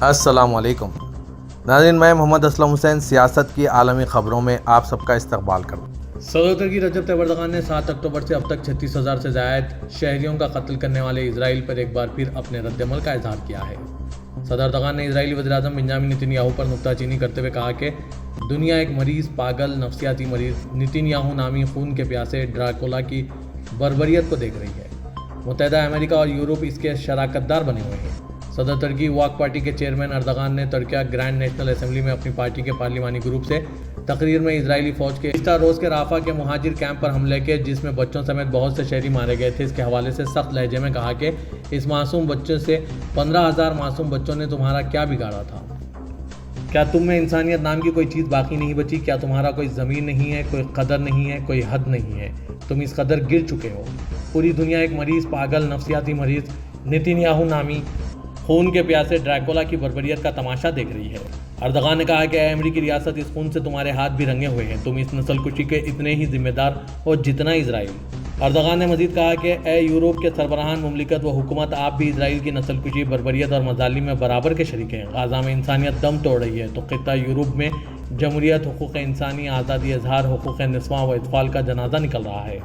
अस्सलाम वालेकुम नाज़रीन, मैं मोहम्मद असलम हुसैन सियासत की आलमी ख़बरों में आप सबका इस्तकबाल करता हूँ। सदर तुर्की रजब तैयब एर्दोगान ने 7 अक्टूबर से अब तक 36,000 से ज़ायद शहरियों का कत्ल करने वाले इजराइल पर एक बार फिर अपने रद्दमल का इजहार किया है। सदर एर्दोगान ने इजरायली वज़ीर-ए-आज़म बेंजामिन नेतन्याहू पर नुक्ताचीनी करते हुए कहा कि दुनिया एक मरीज़, पागल, नफसियाती मरीज़ नेतन्याहू नामी खून के प्यासे ड्रैकुला की बर्बरियत को देख रही है। मुत्तहिदा अमेरिका और यूरोप इसके शराकतदार बने हुए हैं। सदर तुर्की वॉक पार्टी के चेयरमैन एर्दोगान ने तुर्किया ग्रैंड नेशनल असेंबली में अपनी पार्टी के पार्लिमानी ग्रुप से तकरीर में इजरायली फौज के गुज़िश्ता रोज़ के राफा के मुहाजिर कैंप पर हमले के, जिसमें बच्चों समेत बहुत से शहरी मारे गए थे, इसके हवाले से सख्त लहजे में कहा कि इस मासूम बच्चों से 15,000 मासूम बच्चों ने तुम्हारा क्या बिगाड़ा था? क्या तुम में इंसानियत नाम की कोई चीज़ बाकी नहीं बची? क्या तुम्हारा कोई ज़मीन नहीं है, कोई कदर नहीं है, कोई हद नहीं है? तुम इस कदर गिर चुके हो। पूरी दुनिया एक मरीज़, पागल, नफसियाती मरीज़ नेतन्याहू नामी खून के प्यासे ड्रैकुला की बर्बरियत का तमाशा देख रही है। एर्दोगान ने कहा कि अमेरिकी रियासत, इस खून से तुम्हारे हाथ भी रंगे हुए हैं। तुम इस नस्लकुशी के इतने ही जिम्मेदार हो जितना इजराइल। एर्दोगान ने मजीद कहा कि ए यूरोप के सरबराहान मुमलिकत व हुकूमत, आप भी इजराइल की नस्लकुशी, बर्बरियत और मजालिम में बराबर के शरीक हैं। गाज़ा में इंसानियत दम तोड़ रही है तो खित्ता यूरोप में जमहूरियत, हुकूक इंसानी, आज़ादी इजहार, हुकूक निस्वां व इत्फाल का जनाजा निकल रहा है।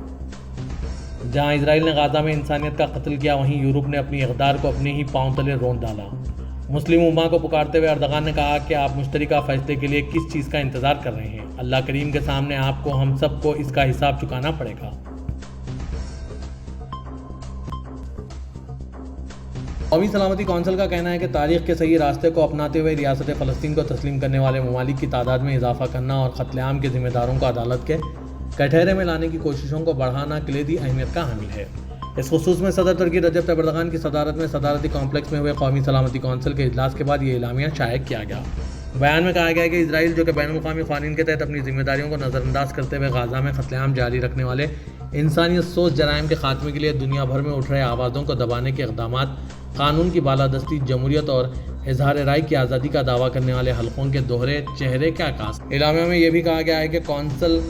जहाँ इजराइल ने गाज़ा में इंसानियत का कत्ल किया, वहीं यूरोप ने अपनी इक़दार को अपने ही पांव तले रोंद डाला। मुस्लिम उम्मा को पुकारते हुए एर्दोगान ने कहा कि आप मुश्तरका फैसले के लिए किस चीज़ का इंतज़ार कर रहे हैं? अल्लाह करीम के सामने आपको, हम सबको इसका हिसाब चुकाना पड़ेगा। कौमी सलामती कौंसिल का कहना है कि तारीख़ के सही रास्ते को अपनाते हुए रियासत फ़लस्तीन को तस्लीम करने वाले ममालिक की तादाद में इजाफा करना और क़त्ल-ए-आम के ज़िम्मेदारों को अदालत के कटहरे में लाने की कोशिशों को बढ़ाना कलीदी अहमियत का हामिल है। इस खुसूस में सदर तुर्की रजब तैयब एर्दोगान की सदारत में सदारती कॉम्प्लेक्स में हुए कौमी सलामती कौंसिल के इजलास के बाद ये एलामिया शाया किया गया। बयान में कहा गया कि इजराइल, जो कि बैनुल-अक़वामी क़वानीन के तहत अपनी जिम्मेदारियों को नज़रअंदाज करते हुए गाज़ा में क़त्ल-ए-आम जारी रखने वाले इंसानियत सोच जराइम के खात्मे के लिए दुनिया भर में उठ रहे आवाज़ों को दबाने के इक़दामात, कानून की बालादस्ती, जमहूरियत और इजहार राय की आज़ादी का दावा करने वाले हलकों के दोहरे चेहरे के आकाश। एलामिया में यह भी कहा गया है कि कौंसिल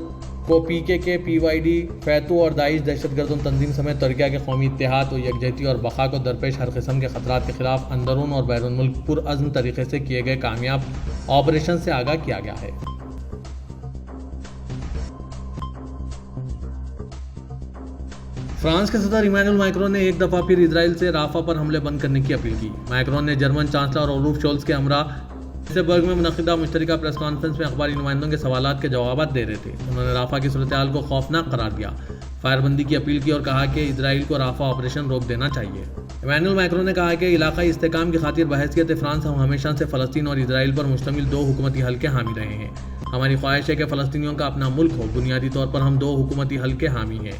को PKK, PYD, फैतू और दाइश दहशतगर्द तंजीम समेत तुर्किया के कौमी इत्तेहाद व यकजहती और बका को दरपेश हर किस्म के खतरात के खिलाफ अंदरून और बैरून मुल्क पुरअज़्म तरीके से किए गए कामयाब ऑपरेशन से आगाह किया गया है। फ्रांस के सदर इमैनुअल मैक्रोन ने एक दफ़ा फिर इजराइल से राफा पर हमले बंद करने की अपील की। मैक्रोन ने जर्मन चांसलर ओलाफ शोल्ज़ के हमरा बर्ग में मुनक़िदा मुश्तरका प्रेस कॉन्फ्रेंस में अखबारी नुमाइंदों के सवालात के जवाब दे रहे थे। उन्होंने राफा की सूरत-ए-हाल को खौफनाक करार दिया, फायरबंदी की अपील की और कहा कि इजराइल को राफा ऑपरेशन रोक देना चाहिए। इमैनुअल मैक्रोन ने कहा कि इलाकाई इस्तेहकाम की खातिर बहसीयत फ्रांस, हम हमेशा से फ़लस्तीन और इजराइल पर मुश्तमिल दो हुकूमती हल के हामी रहे हैं। हमारी ख्वाहिश है कि फ़लस्तीनियों का अपना मुल्क हो। बुनियादी तौर पर हम दो हुकूमती हल के हामी हैं।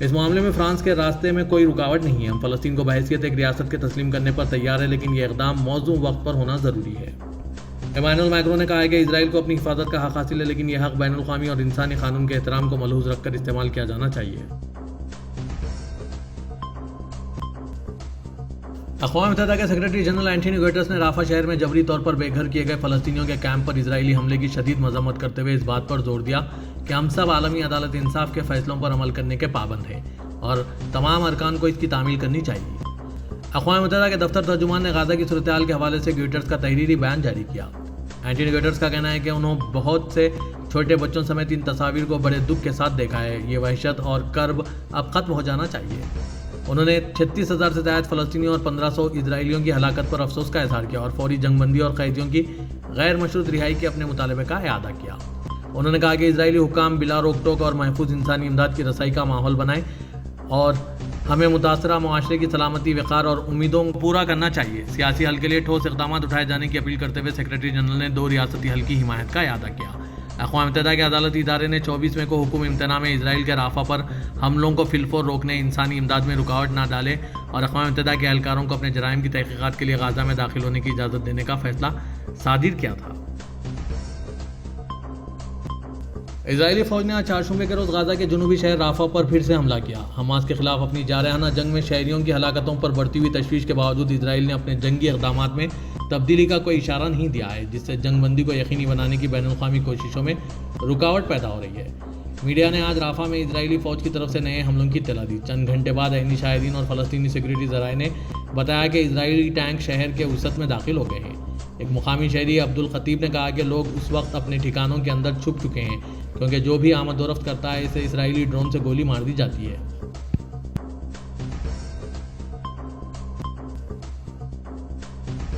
इस मामले में फ्रांस के रास्ते में कोई रुकावट नहीं है। हम फ़लस्तीन को बहसीयत एक रियासत के तस्लीम करने पर तैयार है, लेकिन ये इक़दाम मौजूद वक्त पर होना ज़रूरी है। इमैनुअल मैक्रोन ने कहा है कि इजराइल को अपनी हिफाजत का हक़ हासिल है, लेकिन यह हक़ बैनुल-अक़वामी और इंसानी कानून के एहतराम को मलहूज़ रखकर इस्तेमाल किया जाना चाहिए। अक़वाम मुत्तहिदा के सेक्रेटरी जनरल एंटोनियो गुटेरेस ने राफा शहर में जबरी तौर पर बेघर किए गए फ़लस्तीनियों के कैंप पर इजरायली हमले की शदीद मज़म्मत करते हुए इस बात पर जोर दिया कि हम सब आलमी अदालत इंसाफ के फ़ैसलों पर अमल करने के पाबंद हैं और तमाम अरकान को इसकी तामील करनी चाहिए। अक़वाम मुत्तहिदा के दफ्तर तर्जुमान ने गाज़ा की सूरत-ए-हाल के हवाले से गुटेरेस का तहरीरी बयान जारी किया। एंटोनियो गुटेरेस का कहना है कि उन्होंने बहुत से छोटे बच्चों समेत इन तस्वीर को बड़े दुख के साथ देखा है। ये वहशत और कर्ब अब ख़त्म हो जाना चाहिए। उन्होंने 36,000 से ज़ायद फ़लस्तीनियों और 1,500 इजराइलियों की हलाकत पर अफसोस का इज़हार किया और फौरी जंगबंदी और कैदियों की गैर मशरूत रिहाई के अपने मुतालबे का इआदा किया। उन्होंने कहा कि इजरायली हुक्काम बिला रोक टोक और महफूज इंसानी इमदाद की रसाई का माहौल बनाएं और हमें मुतासरा मुआशरे की सलामती, वक़ार और उम्मीदों को पूरा करना चाहिए। सियासी हल के लिए ठोस इक़दाम उठाए जाने की अपील करते हुए सेक्रेटरी जनरल ने दो रियासती हल की हिमायत का इआदा किया। अक़वाम मुत्तहिदा के अदालती इदारे ने 24 मई को हुक्म इम्तना में इजराइल के राफा पर हमलों को फिलफौर रोकने, इंसानी इमदाद में रुकावट न डाले और अक़वाम मुत्तहिदा के एहलकारों को अपने जराइम की तहक़ीक़ात के लिए गाज़ा में दाखिल होने की इजाज़त देने का फ़ैसला सादिर किया था। इजरायली फ़ौज ने आज चारशंबे के रोज़ गाज़ा के जनूबी शहर राफा पर फिर से हमला किया। हमास के खिलाफ अपनी जारहाना जंग में शहरियों की हलाकतों पर बढ़ती हुई तशवीश के बावजूद इजराइल ने अपने जंगी इक़दामात में तब्दीली का कोई इशारा नहीं दिया है, जिससे जंगबंदी को यकीनी बनाने की बैनुल-अक़वामी कोशिशों में रुकावट पैदा हो रही है। میڈیا نے آج رافا میں اسرائیلی فوج کی طرف سے نئے حملوں کی اطلاع دی۔ چند گھنٹے بعد عینی شاہدین اور فلسطینی سیکورٹی ذرائع نے بتایا کہ اسرائیلی ٹینک شہر کے وسط میں داخل ہو گئے ہیں۔ ایک مقامی شہری عبدالخطیب نے کہا کہ لوگ اس وقت اپنے ٹھکانوں کے اندر چھپ چکے ہیں کیونکہ جو بھی آمد و رفت کرتا ہے اسے اسرائیلی ڈرون سے گولی مار دی جاتی ہے۔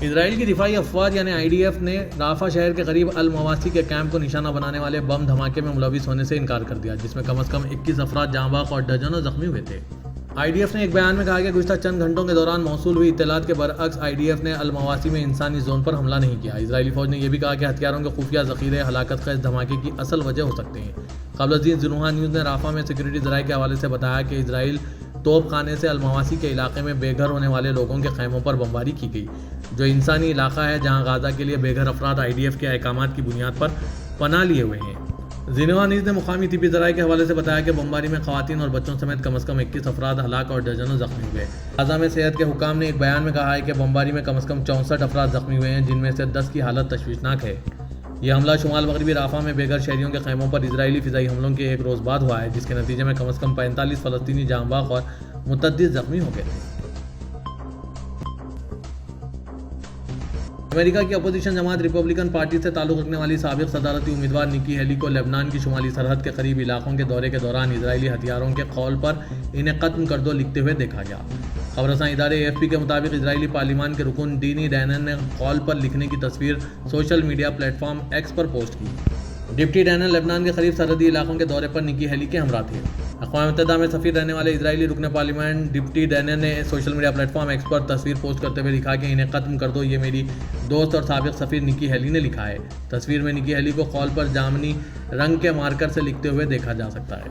اسرائیل کی دفاعی افواج یعنی IDF نے رافا شہر کے قریب المواسی کے کیمپ کو نشانہ بنانے والے بم دھماکے میں ملوث ہونے سے انکار کر دیا، جس میں کم از کم 21 افراد جاں بحق اور درجنوں زخمی ہوئے تھے۔ IDF نے ایک بیان میں کہا کہ گزشتہ چند گھنٹوں کے دوران موصول ہوئی اطلاعات کے برعکس IDF نے المواسی میں انسانی زون پر حملہ نہیں کیا۔ اسرائیلی فوج نے یہ بھی کہا کہ ہتھیاروں کے خفیہ ذخیرے ہلاکت خیز دھماکے کی اصل وجہ ہو سکتے ہیں۔ قبل ازیں زنوہا نیوز نے رافا میں سیکورٹی ذرائع کے حوالے سے بتایا کہ اسرائیل توپ خانے سے المواسی کے علاقے میں بے گھر ہونے والے لوگوں کے خیموں پر بمباری کی گئی، جو انسانی علاقہ ہے جہاں غازہ کے لیے بے گھر افراد IDF کے احکامات کی بنیاد پر پناہ لیے ہوئے ہیں۔ زنوہا نیوز نے مقامی طبی ذرائع کے حوالے سے بتایا کہ بمباری میں خواتین اور بچوں سمیت کم از کم 21 افراد ہلاک اور درجنوں زخمی ہوئے۔ غازہ میں صحت کے حکام نے ایک بیان میں کہا ہے کہ بمباری میں کم از کم 64 افراد زخمی ہوئے ہیں، جن میں سے 10 کی حالت تشویشناک ہے۔ یہ حملہ شمال مغربی رافا میں بے گھر شہریوں کے خیموں پر اسرائیلی فضائی حملوں کے ایک روز بعد ہوا ہے، جس کے نتیجے میں کم از کم 45 فلسطینی جاں بحق اور متعدد زخمی ہو گئے تھے۔ امریکہ کی اپوزیشن جماعت ریپبلکن پارٹی سے تعلق رکھنے والی سابق صدارتی امیدوار نکی ہیلی کو لبنان کی شمالی سرحد کے قریب علاقوں کے دورے کے دوران اسرائیلی ہتھیاروں کے قول پر انہیں ختم کر دو لکھتے ہوئے دیکھا گیا۔ خبر رساں ادارے AFP کے مطابق اسرائیلی پارلیمان کے رکن ڈینی ڈینن نے قول پر لکھنے کی تصویر social media platform X پر پوسٹ کی۔ ڈپٹی ڈینن لبنان کے قریب سرحدی علاقوں کے دورے پر نکی ہیلی کے ہمراہ تھے۔ اقوام متحدہ میں سفیر رہنے والے اسرائیلی رکن پارلیمان ڈپٹی ڈینن نے social media platform X پر تصویر پوسٹ کرتے ہوئے لکھا کہ انہیں ختم کر دو، یہ میری دوست اور سابق سفیر نکی ہیلی نے لکھا ہے۔ تصویر میں نکی ہیلی کو قول پر جامنی رنگ کے مارکر سے لکھتے ہوئے دیکھا جا سکتا ہے۔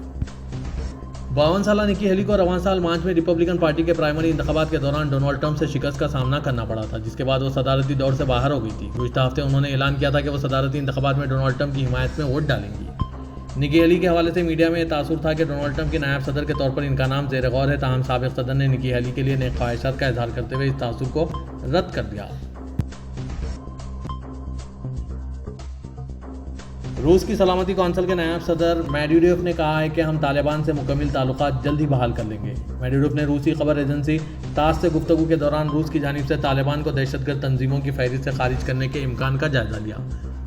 52 سالہ نکی ہیلی کو رواں سال مارچ میں ریپبلکن پارٹی کے پرائمری انتخابات کے دوران ڈونلڈ ٹرمپ سے شکست کا سامنا کرنا پڑا تھا، جس کے بعد وہ صدارتی دوڑ سے باہر ہو گئی تھی۔ گزشتہ ہفتے انہوں نے اعلان کیا تھا کہ وہ صدارتی انتخابات میں ڈونلڈ ٹرمپ کی حمایت میں ووٹ ڈالیں گی۔ نکی ہیلی کے حوالے سے میڈیا میں یہ تاثر تھا کہ ڈونلڈ ٹرمپ کے نائب صدر کے طور پر ان کا نام زیر غور ہے، تاہم سابق صدر نے نکی ہیلی کے لیے نیک خواہشات کا اظہار کرتے ہوئے اس تاثر کو رد کر دیا۔ روس کی سلامتی کونسل کے نائب صدر میڈویڈیف نے کہا ہے کہ ہم طالبان سے مکمل تعلقات جلد ہی بحال کر لیں گے۔ میڈویڈیف نے روسی خبر ایجنسی تاس سے گفتگو کے دوران روس کی جانب سے طالبان کو دہشت گرد تنظیموں کی فہرست سے خارج کرنے کے امکان کا جائزہ لیا۔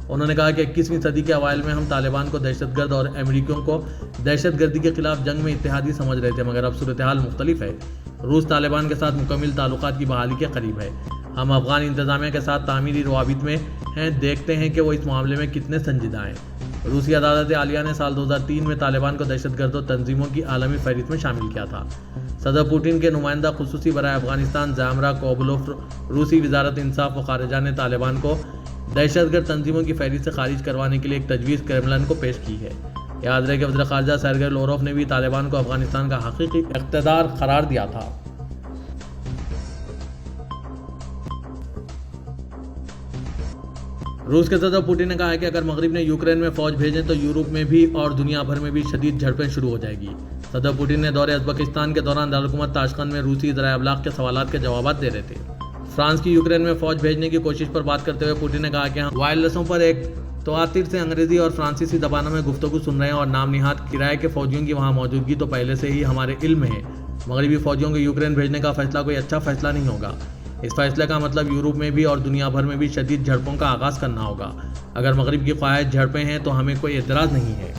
انہوں نے کہا کہ 21ویں صدی کے اوائل میں ہم طالبان کو دہشت گرد اور امریکیوں کو دہشت گردی کے خلاف جنگ میں اتحادی سمجھ رہے تھے، مگر اب صورتحال مختلف ہے۔ روس طالبان کے ساتھ مکمل تعلقات کی بحالی کے قریب ہے۔ ہم افغان انتظامیہ کے ساتھ تعمیری روابط میں ہیں، دیکھتے ہیں کہ وہ اس معاملے میں کتنے سنجیدہ ہیں۔ روسی عدالت عالیہ نے سال 2003 میں طالبان کو دہشت گردوں تنظیموں کی عالمی فہرست میں شامل کیا تھا۔ صدر پوٹن کے نمائندہ خصوصی برائے افغانستان زامرا کوبلوف روسی وزارت انصاف و خارجہ نے طالبان کو دہشت گرد تنظیموں کی فہرست سے خارج کروانے کے لیے ایک تجویز کرملن کو پیش کی ہے۔ یاد رہے کہ وزیر خارجہ سرگئی لاروف نے بھی طالبان کو افغانستان کا حقیقی اقتدار قرار دیا تھا۔ روس کے صدر پوٹن نے کہا ہے کہ اگر مغرب نے یوکرین میں فوج بھیجیں تو یورپ میں بھی اور دنیا بھر میں بھی شدید جھڑپیں شروع ہو جائے گی۔ صدر پوٹن نے دورے ازبکستان کے دوران دارالحکومت تاشقند میں روسی ذرائع ابلاغ کے سوالات کے جوابات دے رہے تھے۔ فرانس کی یوکرین میں فوج بھیجنے کی کوشش پر بات کرتے ہوئے پوٹن نے کہا کہ ہم وائرلیسوں پر ایک تواتر سے انگریزی اور فرانسیسی زبانوں میں گفتگو سن رہے ہیں اور نام نہاد کرائے کے فوجیوں کی وہاں موجودگی تو پہلے سے ہی ہمارے علم میں ہے۔ مغربی فوجیوں کو یوکرین بھیجنے کا فیصلہ کوئی اچھا فیصلہ نہیں ہوگا۔ اس فیصلے کا مطلب یورپ میں بھی اور دنیا بھر میں بھی شدید جھڑپوں کا آغاز کرنا ہوگا۔ اگر مغرب کی خواہش جھڑپیں ہیں تو ہمیں کوئی اعتراض نہیں ہے۔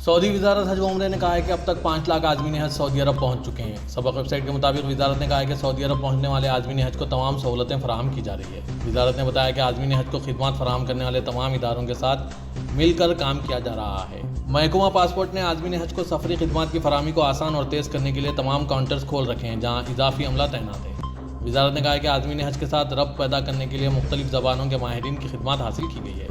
سعودی وزارت حج و عمرے نے کہا ہے کہ اب تک 5 لاکھ عازمین حج سعودی عرب پہنچ چکے ہیں۔ سبق ویب سائٹ کے مطابق وزارت نے کہا ہے کہ سعودی عرب پہنچنے والے عازمین حج کو تمام سہولتیں فراہم کی جا رہی ہے۔ وزارت نے بتایا کہ عازمین حج کو خدمات فراہم کرنے والے تمام اداروں کے ساتھ مل کر کام کیا جا رہا ہے۔ محکمہ پاسپورٹ نے عازمین حج کو سفری خدمات کی فراہمی کو آسان اور تیز کرنے کے لیے تمام کاؤنٹرز کھول رکھے ہیں جہاں اضافی عملہ تعینات ہے۔ وزارت نے کہا ہے کہ عازمین حج کے ساتھ ربط پیدا کرنے کے لیے مختلف زبانوں کے ماہرین کی خدمات حاصل کی گئی ہے۔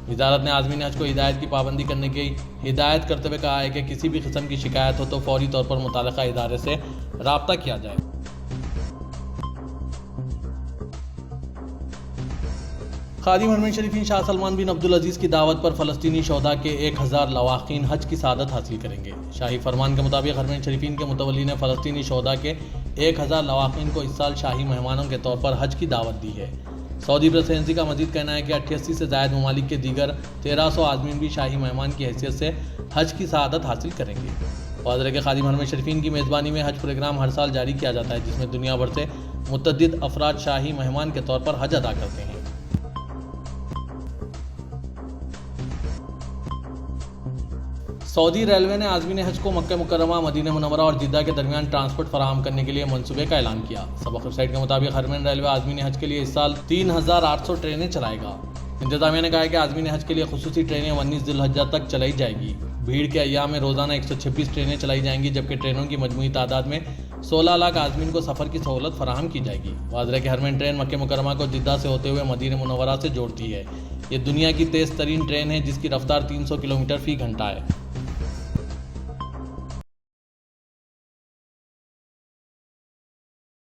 وزارت نے عازمین حج کو ہدایت کی پابندی کرنے کی ہدایت کرتے ہوئے کہا ہے کہ کسی بھی قسم کی شکایت ہو تو فوری طور پر متعلقہ ادارے سے رابطہ کیا جائے۔ خادم حرمین شریفین شاہ سلمان بن عبدالعزیز کی دعوت پر فلسطینی شہداء کے 1000 لواحقین حج کی سعادت حاصل کریں گے۔ شاہی فرمان کے مطابق حرمین شریفین کے متولی نے فلسطینی شہداء کے 1000 لواحقین کو اس سال شاہی مہمانوں کے طور پر حج کی دعوت دی ہے۔ सऊदी प्रेसिडेंसी का मजीद कहना है कि 88 से ज़ायद ममालिक के दीगर 1300 आज़मीन भी शाही मेहमान की हैसियत से हज की सआदत हासिल करेंगे। वाज़रा के खादिम हरम शरीफीन की मेज़बानी में हज प्रोग्राम हर साल जारी किया जाता है, जिसमें दुनिया भर से मुतअद्दिद अफराद शाही मेहमान के तौर पर हज अदा करते हैं। सऊदी रेलवे ने आज़मीन हज को मक्का मुकर्रमा, मदीना मुनव्वरा और जिद्दा के दरमियान ट्रांसपोर्ट फराहम करने के लिए मंसूबे का ऐलान किया। सबक वेबसाइट के मुताबिक हरमैन रेलवे आज़मीन हज के लिए इस साल 3800 ट्रेनें चलाएगा। इंतजामिया ने कहा है कि आज़मीन हज के लिए खुसूसी ट्रेनें 19 ज़िलहज्जा तक चलाई जाएगी। भीड़ के अय्याम में रोज़ाना 126 ट्रेनें चलाई जाएंगी, जबकि ट्रेनों की मजमूई तादाद में 16 लाख आज़मीन को सफ़र की सहूलत फराहम की जाएगी। वाज़रा की हरमैन ट्रेन मक्का मुकर्रमा को जिद्दा से होते हुए मदीना मुनव्वरा से जोड़ती है। ये दुनिया की तेज़ तरीन ट्रेन है, जिसकी रफ्तार 300 किलोमीटर फ़ी घंटा है।